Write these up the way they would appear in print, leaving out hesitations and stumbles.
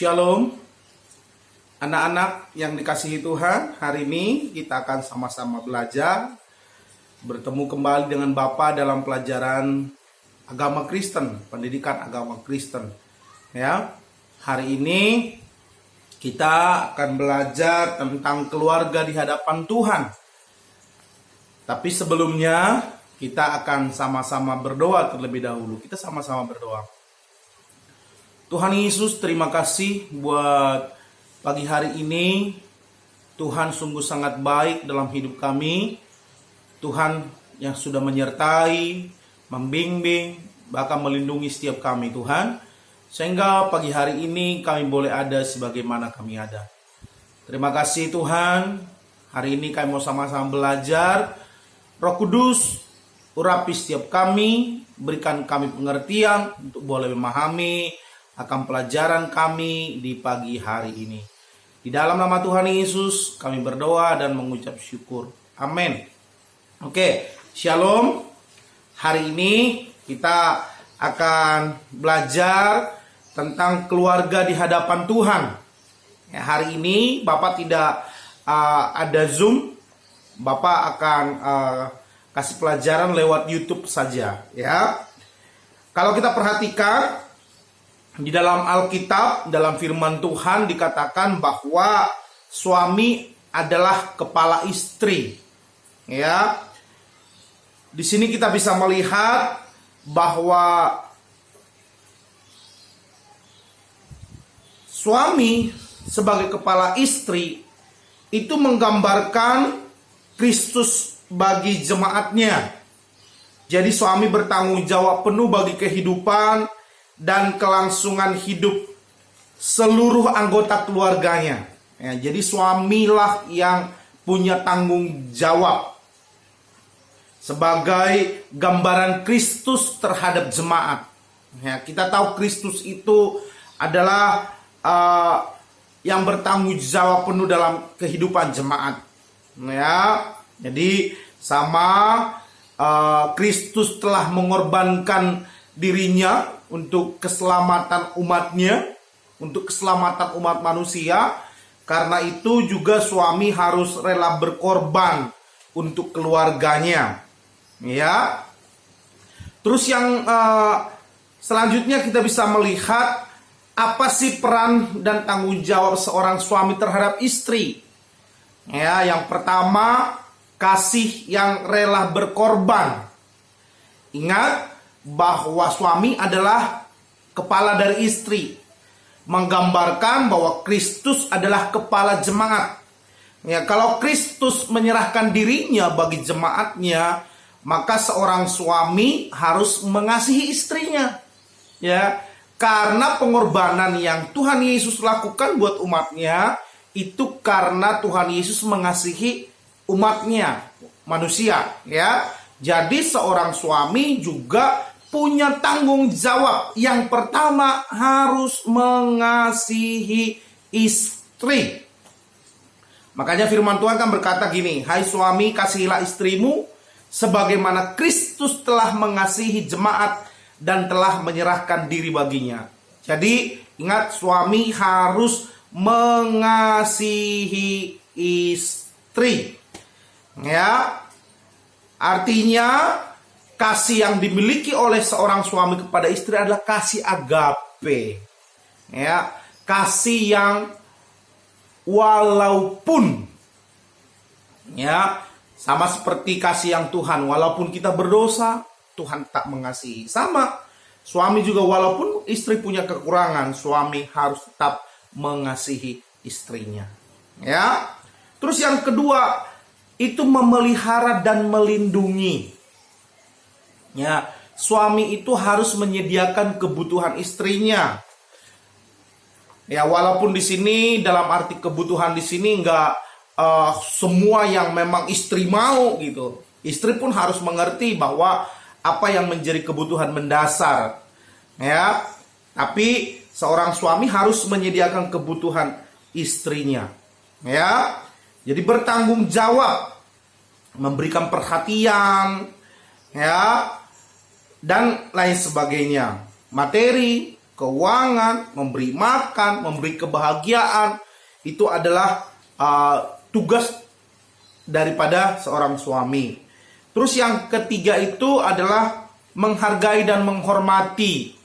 Shalom, anak-anak yang dikasihi Tuhan. Hari ini kita akan sama-sama belajar, bertemu kembali dengan Bapak dalam pelajaran agama Kristen, pendidikan agama Kristen. Ya, hari ini kita akan belajar tentang keluarga di hadapan Tuhan. Tapi sebelumnya kita akan sama-sama berdoa terlebih dahulu. Kita sama-sama berdoa. Tuhan Yesus, terima kasih buat pagi hari ini. Tuhan sungguh sangat baik dalam hidup kami. Tuhan yang sudah menyertai, membimbing, bahkan melindungi setiap kami, Tuhan. Sehingga pagi hari ini kami boleh ada sebagaimana kami ada. Terima kasih Tuhan. Hari ini kami mau sama-sama belajar. Roh Kudus, urapi setiap kami, berikan kami pengertian untuk boleh memahami akan pelajaran kami di pagi hari ini. Di dalam nama Tuhan Yesus kami berdoa dan mengucap syukur. Amin. Oke, shalom. Hari ini kita akan belajar tentang keluarga di hadapan Tuhan. Ya, hari ini Bapak tidak ada Zoom. Bapak akan kasih pelajaran lewat YouTube saja. Ya, kalau kita perhatikan di dalam Alkitab, dalam firman Tuhan dikatakan bahwa suami adalah kepala istri. Ya. Di sini kita bisa melihat bahwa suami sebagai kepala istri itu menggambarkan Kristus bagi jemaatnya. Jadi suami bertanggung jawab penuh bagi kehidupan dan kelangsungan hidup seluruh anggota keluarganya. Ya, jadi suamilah yang punya tanggung jawab sebagai gambaran Kristus terhadap jemaat. Ya, kita tahu Kristus itu adalah yang bertanggung jawab penuh dalam kehidupan jemaat. Ya, jadi sama Kristus telah mengorbankan dirinya untuk keselamatan umatnya, untuk keselamatan umat manusia. Karena itu juga suami harus rela berkorban untuk keluarganya. Ya. Terus yang selanjutnya kita bisa melihat apa sih peran dan tanggung jawab seorang suami terhadap istri. Ya, yang pertama, kasih yang rela berkorban. Ingat bahwa suami adalah kepala dari istri, menggambarkan bahwa Kristus adalah kepala jemaat. Ya, kalau Kristus menyerahkan dirinya bagi jemaatnya, maka seorang suami harus mengasihi istrinya. Ya, karena pengorbanan yang Tuhan Yesus lakukan buat umatnya itu karena Tuhan Yesus mengasihi umatnya, manusia. Ya, jadi seorang suami juga punya tanggung jawab. Yang pertama harus mengasihi istri. Makanya firman Tuhan kan berkata gini, hai suami kasihilah istrimu sebagaimana Kristus telah mengasihi jemaat dan telah menyerahkan diri baginya. Jadi ingat, suami harus mengasihi istri. Ya, artinya kasih yang dimiliki oleh seorang suami kepada istri adalah kasih agape. Ya, kasih yang walaupun, ya, sama seperti kasih yang Tuhan, walaupun kita berdosa, Tuhan tak mengasihi. Sama, suami juga walaupun istri punya kekurangan, suami harus tetap mengasihi istrinya. Ya. Terus yang kedua, itu memelihara dan melindungi. Ya, suami itu harus menyediakan kebutuhan istrinya. Ya, walaupun di sini dalam arti kebutuhan di sini enggak semua yang memang istri mau gitu. Istri pun harus mengerti bahwa apa yang menjadi kebutuhan mendasar. Ya, tapi seorang suami harus menyediakan kebutuhan istrinya. Ya, jadi bertanggung jawab, memberikan perhatian, ya, dan lain sebagainya. Materi, keuangan, memberi makan, memberi kebahagiaan. Itu adalah tugas daripada seorang suami. Terus yang ketiga itu adalah menghargai dan menghormati.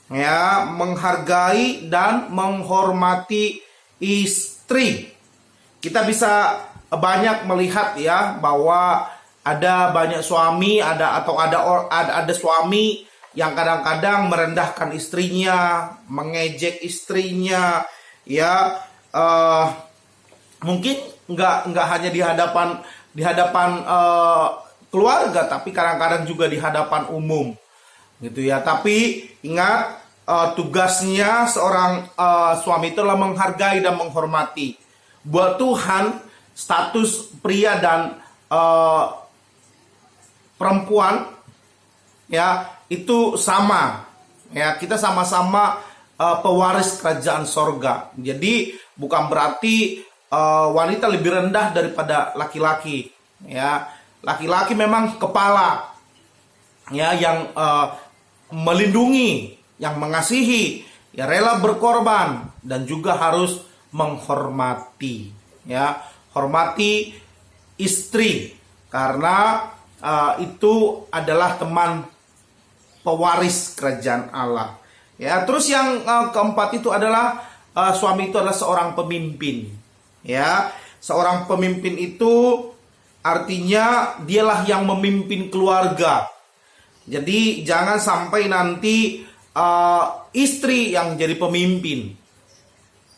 Ya, menghargai dan menghormati istri. Kita bisa banyak melihat ya bahwa ada banyak suami, ada suami yang kadang-kadang merendahkan istrinya, mengejek istrinya, ya mungkin nggak hanya di hadapan keluarga, tapi kadang-kadang juga di hadapan umum, gitu ya. Tapi ingat, tugasnya seorang suami itu adalah menghargai dan menghormati. Buat Tuhan, status pria dan perempuan ya itu sama, ya kita sama-sama pewaris kerajaan sorga. Jadi bukan berarti wanita lebih rendah daripada laki-laki. Ya, laki-laki memang kepala, ya yang melindungi, yang mengasihi, ya rela berkorban dan juga harus menghormati. Ya, hormati istri karena itu adalah teman pewaris kerajaan Allah. Ya, terus yang keempat itu adalah suami itu adalah seorang pemimpin. Ya, seorang pemimpin itu artinya dialah yang memimpin keluarga. Jadi jangan sampai nanti istri yang jadi pemimpin.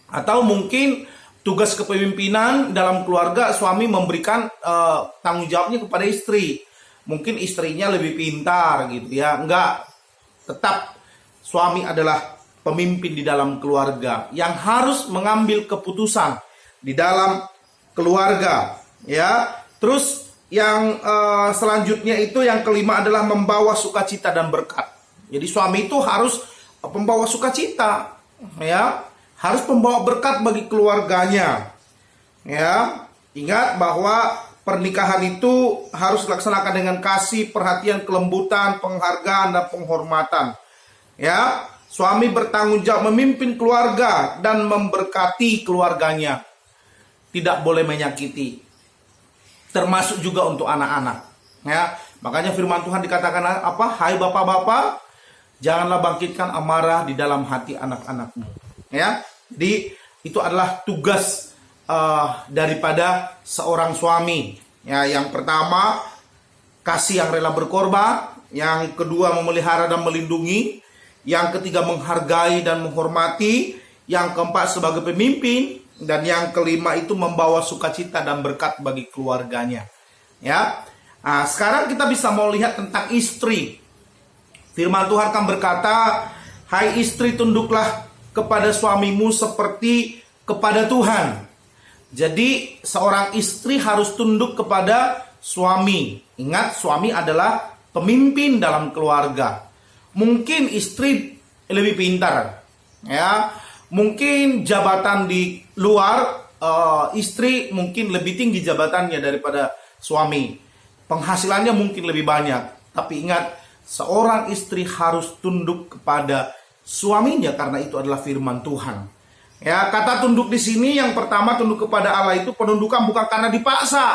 Atau mungkin tugas kepemimpinan dalam keluarga suami memberikan tanggung jawabnya kepada istri. Mungkin istrinya lebih pintar gitu ya. Enggak. Tetap suami adalah pemimpin di dalam keluarga yang harus mengambil keputusan di dalam keluarga, ya. Terus yang selanjutnya itu yang kelima adalah membawa sukacita dan berkat. Jadi suami itu harus membawa sukacita, ya. Harus membawa berkat bagi keluarganya. Ya. Ingat bahwa pernikahan itu harus dilaksanakan dengan kasih, perhatian, kelembutan, penghargaan, dan penghormatan. Ya, suami bertanggung jawab memimpin keluarga dan memberkati keluarganya. Tidak boleh menyakiti. Termasuk juga untuk anak-anak. Ya, makanya firman Tuhan dikatakan apa? Hai bapak-bapak, janganlah bangkitkan amarah di dalam hati anak-anakmu. Ya, jadi itu adalah tugas daripada seorang suami. Ya, yang pertama kasih yang rela berkorban, yang kedua memelihara dan melindungi, yang ketiga menghargai dan menghormati, yang keempat sebagai pemimpin, dan yang kelima itu membawa sukacita dan berkat bagi keluarganya. Ya, nah, sekarang kita bisa mau lihat tentang istri. Firman Tuhan kan berkata, hai istri tunduklah kepada suamimu seperti kepada Tuhan. Jadi seorang istri harus tunduk kepada suami. Ingat, suami adalah pemimpin dalam keluarga. Mungkin istri lebih pintar, ya. Mungkin jabatan di luar, istri mungkin lebih tinggi jabatannya daripada suami. Penghasilannya mungkin lebih banyak. Tapi ingat, seorang istri harus tunduk kepada suaminya karena itu adalah firman Tuhan. Ya, kata tunduk di sini yang pertama tunduk kepada Allah itu penundukan bukan karena dipaksa.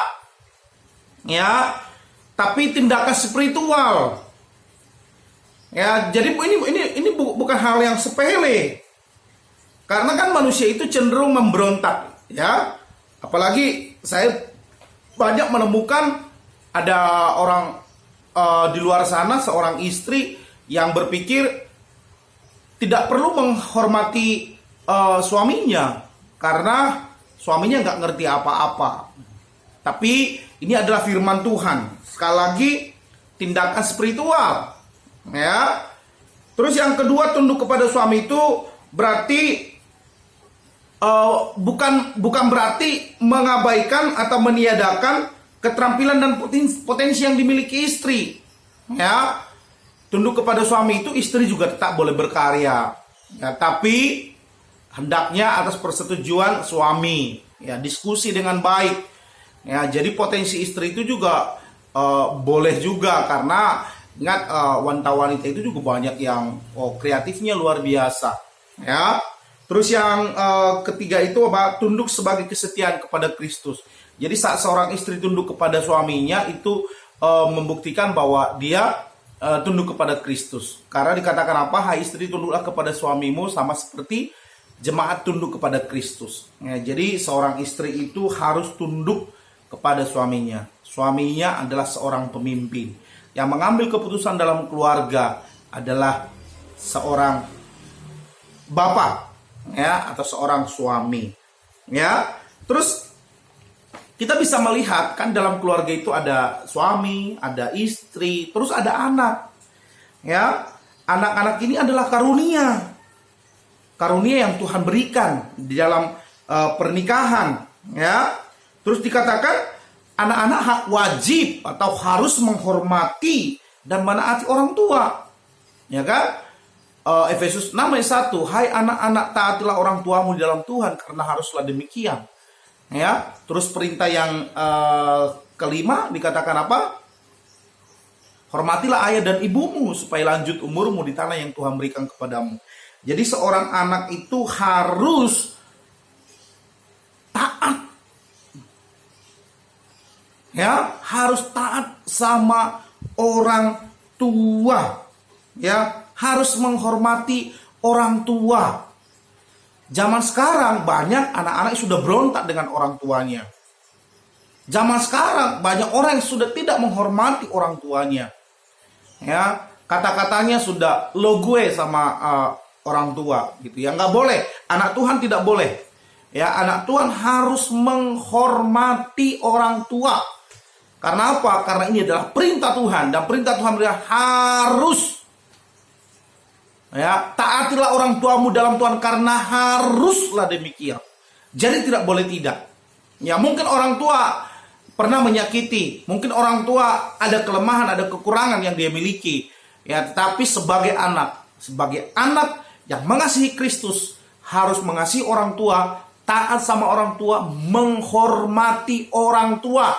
Ya, tapi tindakan spiritual. Ya, jadi ini bukan hal yang sepele. Karena kan manusia itu cenderung memberontak, ya. Apalagi saya banyak menemukan ada orang di luar sana, seorang istri yang berpikir tidak perlu menghormati suaminya karena suaminya nggak ngerti apa-apa. Tapi ini adalah firman Tuhan. Sekali lagi, tindakan spiritual, ya. Terus yang kedua, tunduk kepada suami itu berarti bukan berarti mengabaikan atau meniadakan keterampilan dan potensi yang dimiliki istri. Ya, tunduk kepada suami itu istri juga tetap boleh berkarya. Ya, tapi hendaknya atas persetujuan suami, ya, diskusi dengan baik. Ya, jadi potensi istri itu juga boleh juga karena Ingat, wanita-wanita itu juga banyak yang kreatifnya luar biasa. Ya. Terus yang ketiga itu apa? Tunduk sebagai kesetiaan kepada Kristus. Jadi saat seorang istri tunduk kepada suaminya itu membuktikan bahwa dia tunduk kepada Kristus. Karena dikatakan apa? Hai istri, tunduklah kepada suamimu sama seperti jemaat tunduk kepada Kristus. Ya, jadi seorang istri itu harus tunduk kepada suaminya. Suaminya adalah seorang pemimpin. Yang mengambil keputusan dalam keluarga adalah seorang bapak, ya, atau seorang suami. Ya, terus kita bisa melihat kan dalam keluarga itu ada suami, ada istri, terus ada anak. Ya, anak-anak ini adalah karunia. Karunia yang Tuhan berikan di dalam pernikahan, ya. Terus dikatakan anak-anak hak wajib atau harus menghormati dan menaati orang tua. Ya kan? Efesus 6 ayat 1, hai anak-anak taatilah orang tuamu di dalam Tuhan karena haruslah demikian. Ya, terus perintah yang kelima dikatakan apa? Hormatilah ayah dan ibumu supaya lanjut umurmu di tanah yang Tuhan berikan kepadamu. Jadi seorang anak itu harus taat. Ya, harus taat sama orang tua. Ya, harus menghormati orang tua. Zaman sekarang banyak anak-anak yang sudah berontak dengan orang tuanya. Zaman sekarang banyak orang yang sudah tidak menghormati orang tuanya. Ya, kata-katanya sudah lo gue sama orang tua gitu ya. Nggak boleh. Anak Tuhan tidak boleh. Ya, anak Tuhan harus menghormati orang tua. Karena apa? Karena ini adalah perintah Tuhan, dan perintah Tuhan adalah harus. Ya, taatilah orang tuamu dalam Tuhan karena haruslah demikian. Jadi tidak boleh tidak. Ya, mungkin orang tua pernah menyakiti, mungkin orang tua ada kelemahan, ada kekurangan yang dia miliki. Ya, tetapi sebagai anak yang mengasihi Kristus harus mengasihi orang tua, taat sama orang tua, menghormati orang tua.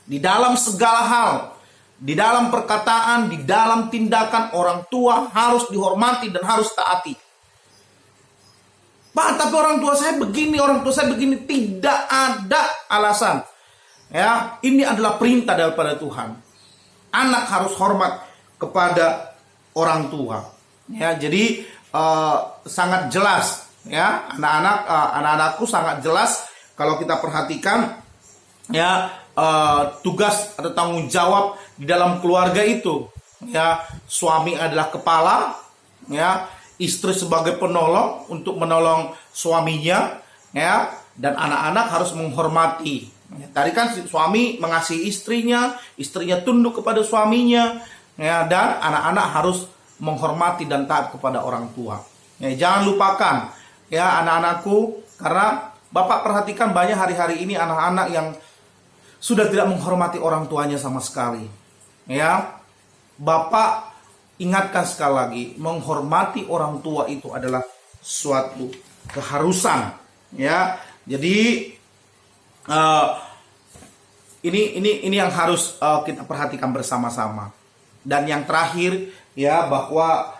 Di dalam segala hal, di dalam perkataan, di dalam tindakan, orang tua harus dihormati dan harus taati. Pak, tapi orang tua saya begini, orang tua saya begini. Tidak ada alasan. Ya, ini adalah perintah daripada Tuhan. Anak harus hormat kepada orang tua. Ya, jadi sangat jelas. Ya, anak-anakku sangat jelas kalau kita perhatikan. Ya, tugas atau tanggung jawab di dalam keluarga itu, ya, suami adalah kepala, ya, istri sebagai penolong untuk menolong suaminya, ya, dan anak-anak harus menghormati. Ya, tadi kan suami mengasihi istrinya, istrinya tunduk kepada suaminya, ya, dan anak-anak harus menghormati dan taat kepada orang tua. Ya, jangan lupakan, ya, anak-anakku, karena Bapak perhatikan banyak hari-hari ini anak-anak yang sudah tidak menghormati orang tuanya sama sekali. Ya, Bapak ingatkan sekali lagi, menghormati orang tua itu adalah suatu keharusan. Ya, jadi ini yang harus kita perhatikan bersama-sama. Dan yang terakhir, ya, bahwa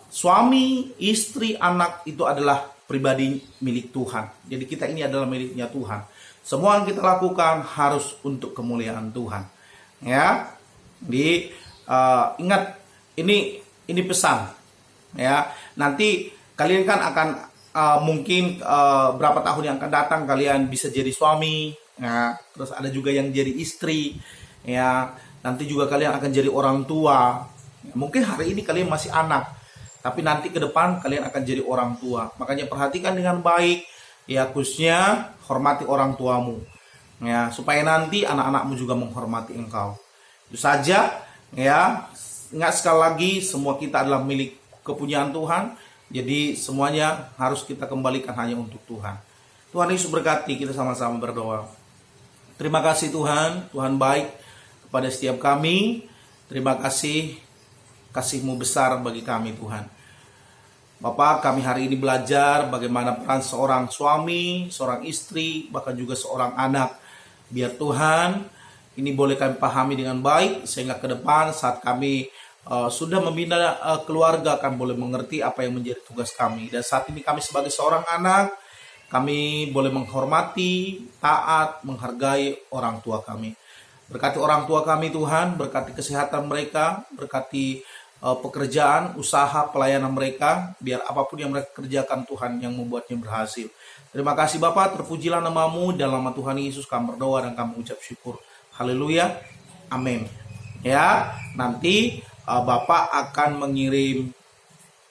suami, istri, anak itu adalah pribadi milik Tuhan. Jadi kita ini adalah miliknya Tuhan. Semua yang kita lakukan harus untuk kemuliaan Tuhan. Ya, ingat ini pesan. Ya, nanti kalian kan akan mungkin berapa tahun yang akan datang kalian bisa jadi suami. Ya, terus ada juga yang jadi istri. Ya, nanti juga kalian akan jadi orang tua. Ya, mungkin hari ini kalian masih anak, tapi nanti ke depan kalian akan jadi orang tua. Makanya perhatikan dengan baik. Ya, khususnya hormati orang tuamu, ya, supaya nanti anak-anakmu juga menghormati engkau. Itu saja, ya. Ingat sekali lagi, semua kita adalah milik kepunyaan Tuhan. Jadi semuanya harus kita kembalikan hanya untuk Tuhan. Tuhan Yesus berkati, kita sama-sama berdoa. Terima kasih Tuhan, Tuhan baik kepada setiap kami. Terima kasih, kasih-Mu besar bagi kami Tuhan. Bapak, kami hari ini belajar bagaimana peran seorang suami, seorang istri, bahkan juga seorang anak. Biar Tuhan, ini boleh kami pahami dengan baik, sehingga ke depan saat kami sudah membina keluarga, kami boleh mengerti apa yang menjadi tugas kami. Dan saat ini kami sebagai seorang anak, kami boleh menghormati, taat, menghargai orang tua kami. Berkati orang tua kami Tuhan, berkati kesehatan mereka, berkati pekerjaan, usaha, pelayanan mereka, biar apapun yang mereka kerjakan Tuhan yang membuatnya berhasil. Terima kasih Bapak, terpujilah namamu, dalam nama Tuhan Yesus kami berdoa dan kami ucap syukur. Haleluya, amin. Ya, nanti Bapak akan mengirim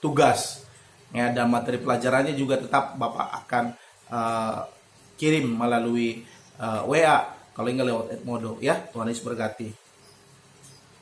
tugas, ya, dan materi pelajarannya juga tetap Bapak akan kirim melalui WA, kalau enggak lewat Edmodo, ya. Tuhan Yesus berkati.